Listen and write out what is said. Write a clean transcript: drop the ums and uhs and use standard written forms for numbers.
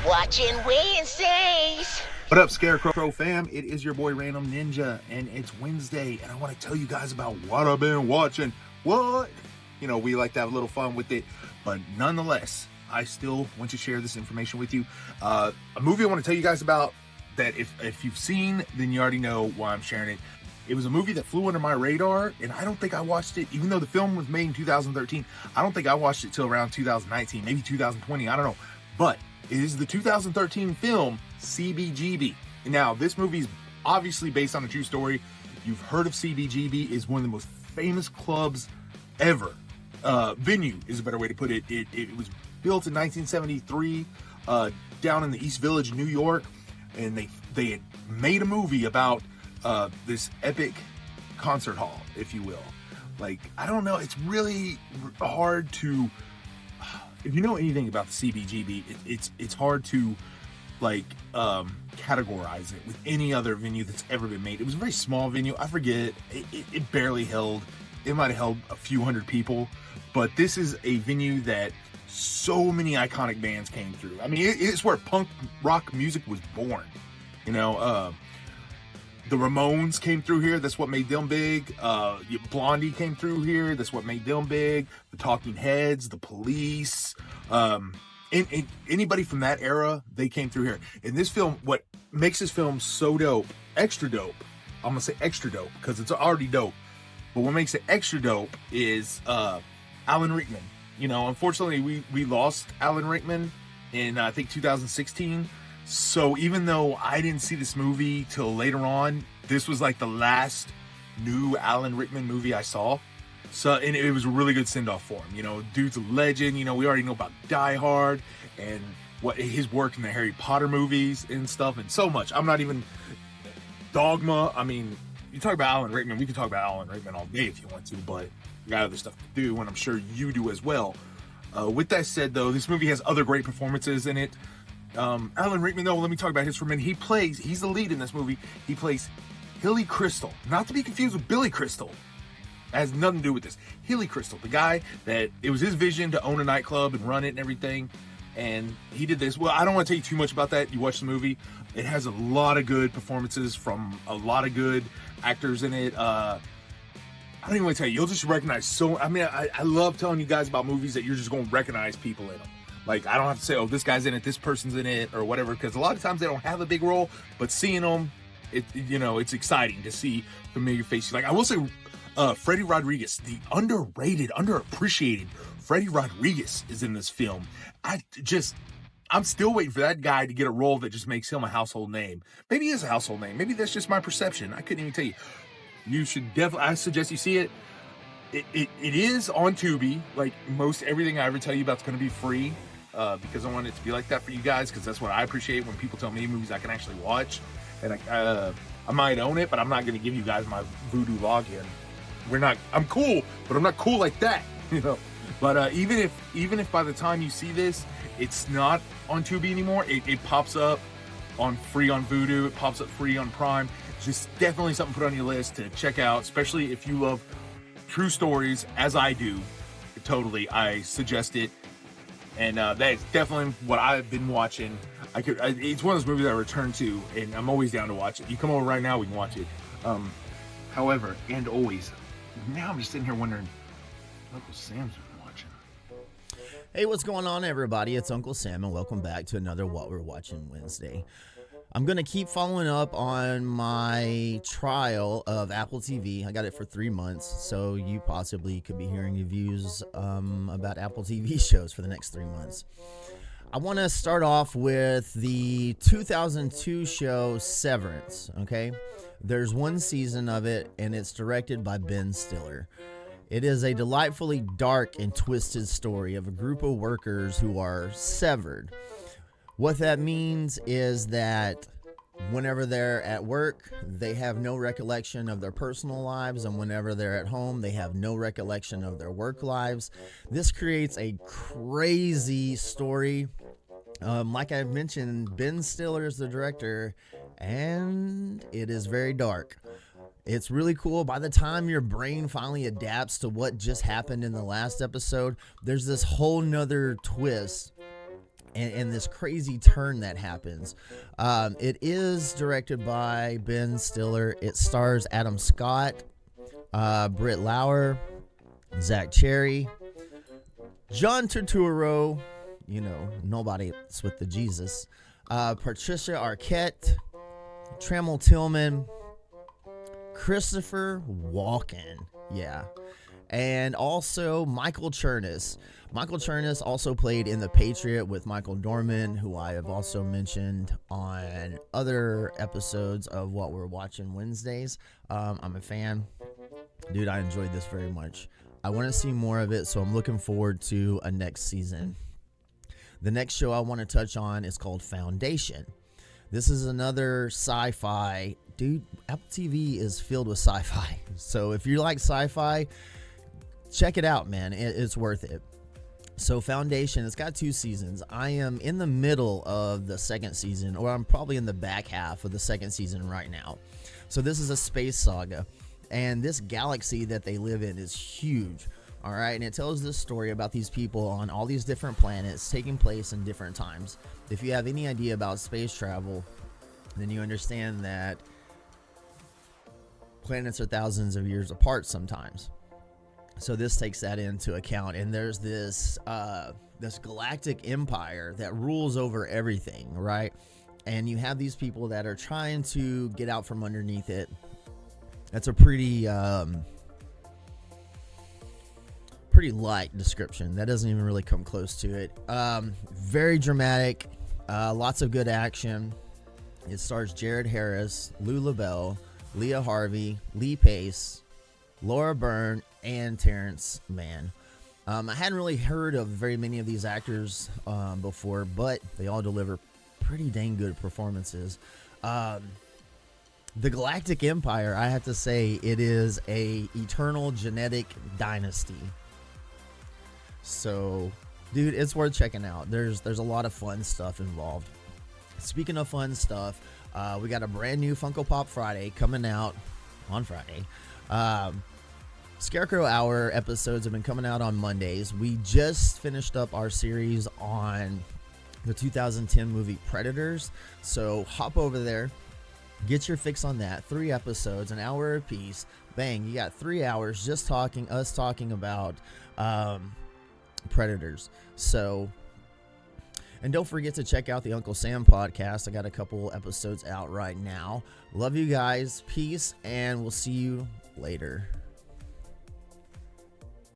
Watchin Wednesdays. What up, Scarecrow fam? It is your boy Random Ninja, and it's Wednesday, and I want to tell you guys about what I've been watching. What? You know, we like to have a little fun with it, but nonetheless, I still want to share this information with you. A movie I want to tell you guys about that if you've seen, then you already know why I'm sharing it. It was a movie that flew under my radar, and I don't think I watched it, even though the film was made in 2013. I don't think I watched it till around 2019, maybe 2020, I don't know. But it is the 2013 film CGBG. Now, this movie is obviously based on a true story. You've heard of CGBG. It's one of the most famous clubs ever. Venue is a better way to put it. It was built in 1973 down in the East Village, New York, and they had made a movie about this epic concert hall, if you will. Like, I don't know, it's really hard to, if you know anything about the CGBG, it's hard to like categorize it with any other venue that's ever been made. It was a very small venue. I forget, it barely held, it might have held a few hundred people, but this is a venue that so many iconic bands came through. I mean, it's where punk rock music was born, you know. The Ramones came through here. That's what made them big. Blondie came through here. That's what made them big. The Talking Heads, the Police, anybody from that era, they came through here. In this film, what makes this film so dope, extra dope, I'm gonna say extra dope because it's already dope, but what makes it extra dope is Alan Rickman. You know, unfortunately, we lost Alan Rickman in I think 2016. So even though I didn't see this movie till later on, this was like the last new Alan Rickman movie I saw. So, and it was a really good send-off for him. You know, dude's a legend. You know, we already know about Die Hard and what his work in the Harry Potter movies and stuff, and so much. I'm not even Dogma. I mean, you talk about Alan Rickman, we can talk about Alan Rickman all day if you want to, but you got other stuff to do, and I'm sure you do as well. With that said, though, this movie has other great performances in it. Alan Rickman, though, let me talk about his for a minute. He's the lead in this movie. He plays Hilly Crystal, not to be confused with Billy Crystal. It has nothing to do with this. Hilly Crystal, the guy that it was his vision to own a nightclub and run it and everything, and he did this. Well, I don't want to tell you too much about that. You watch the movie. It has a lot of good performances from a lot of good actors in it. I don't even want to tell you. You'll just recognize I love telling you guys about movies that you're just going to recognize people in them. Like, I don't have to say, oh, this guy's in it, this person's in it, or whatever, because a lot of times they don't have a big role, but seeing them, it's exciting to see familiar faces. Like, I will say, Freddie Rodriguez, the underrated, underappreciated Freddie Rodriguez is in this film. I'm still waiting for that guy to get a role that just makes him a household name. Maybe he is a household name. Maybe that's just my perception. I couldn't even tell you. You should definitely, I suggest you see it. It is on Tubi. Like, most everything I ever tell you about is going to be free. Because I want it to be like that for you guys, because that's what I appreciate when people tell me movies I can actually watch. And I might own it, but I'm not going to give you guys my Voodoo login. I'm cool, but I'm not cool like that, you know. But even if by the time you see this, it's not on Tubi anymore, it pops up on free on Voodoo, it pops up free on Prime. It's just definitely something to put on your list to check out, especially if you love true stories, as I do. Totally, I suggest it. And that's definitely what I've been watching. It's one of those movies I return to, and I'm always down to watch it. You come over right now, we can watch it. However, and always, now I'm just sitting here wondering, Uncle Sam's been watching. Hey, what's going on, everybody? It's Uncle Sam, and welcome back to another What We're Watching Wednesday. I'm going to keep following up on my trial of Apple TV. I got it for 3 months, so you possibly could be hearing reviews about Apple TV shows for the next 3 months. I want to start off with the 2002 show Severance, okay? There's one season of it, and it's directed by Ben Stiller. It is a delightfully dark and twisted story of a group of workers who are severed. What that means is that whenever they're at work, they have no recollection of their personal lives, and whenever they're at home, they have no recollection of their work lives. This creates a crazy story. Like I mentioned, Ben Stiller is the director, and it is very dark. It's really cool. By the time your brain finally adapts to what just happened in the last episode, there's this whole nother twist and this crazy turn that happens. It is directed by Ben Stiller. It stars Adam Scott, Britt Lauer, Zach Cherry, John Turturro, nobody's with the Jesus, Patricia Arquette, Trammell Tillman, Christopher Walken, and also Michael Chernus. Michael Chernus also played in The Patriot with Michael Dorman, who I have also mentioned on other episodes of What We're Watching Wednesdays. I'm a fan. Dude, I enjoyed this very much. I want to see more of it, so I'm looking forward to a next season. The next show I want to touch on is called Foundation. This is another sci-fi. Dude, Apple TV is filled with sci-fi. So if you like sci-fi, check it out, man. It's worth it. So Foundation, it's got 2 seasons. I am in the middle of the second season, or I'm probably in the back half of the second season right now. So this is a space saga, and this galaxy that they live in is huge. All right, and it tells this story about these people on all these different planets taking place in different times. If you have any idea about space travel, then you understand that planets are thousands of years apart sometimes. So this takes that into account, and there's this galactic empire that rules over everything, right? And you have these people that are trying to get out from underneath it. That's a pretty light description. That doesn't even really come close to it. Very dramatic, lots of good action. It stars Jared Harris, Lou LaBelle, Leah Harvey, Lee Pace, Laura Byrne, and Terrence Mann. I hadn't really heard of very many of these actors before, but they all deliver pretty dang good performances. The Galactic Empire, I have to say, it is a eternal genetic dynasty. So, dude, it's worth checking out. There's a lot of fun stuff involved. Speaking of fun stuff, we got a brand new Funko Pop Friday coming out on Friday. Scarecrow Hour episodes have been coming out on Mondays. We just finished up our series on the 2010 movie Predators. So hop over there, get your fix on that. 3 episodes, an hour apiece. Bang, you got 3 hours just talking about Predators. So, and don't forget to check out the Uncle Sam podcast. I got a couple episodes out right now. Love you guys. Peace, and we'll see you later.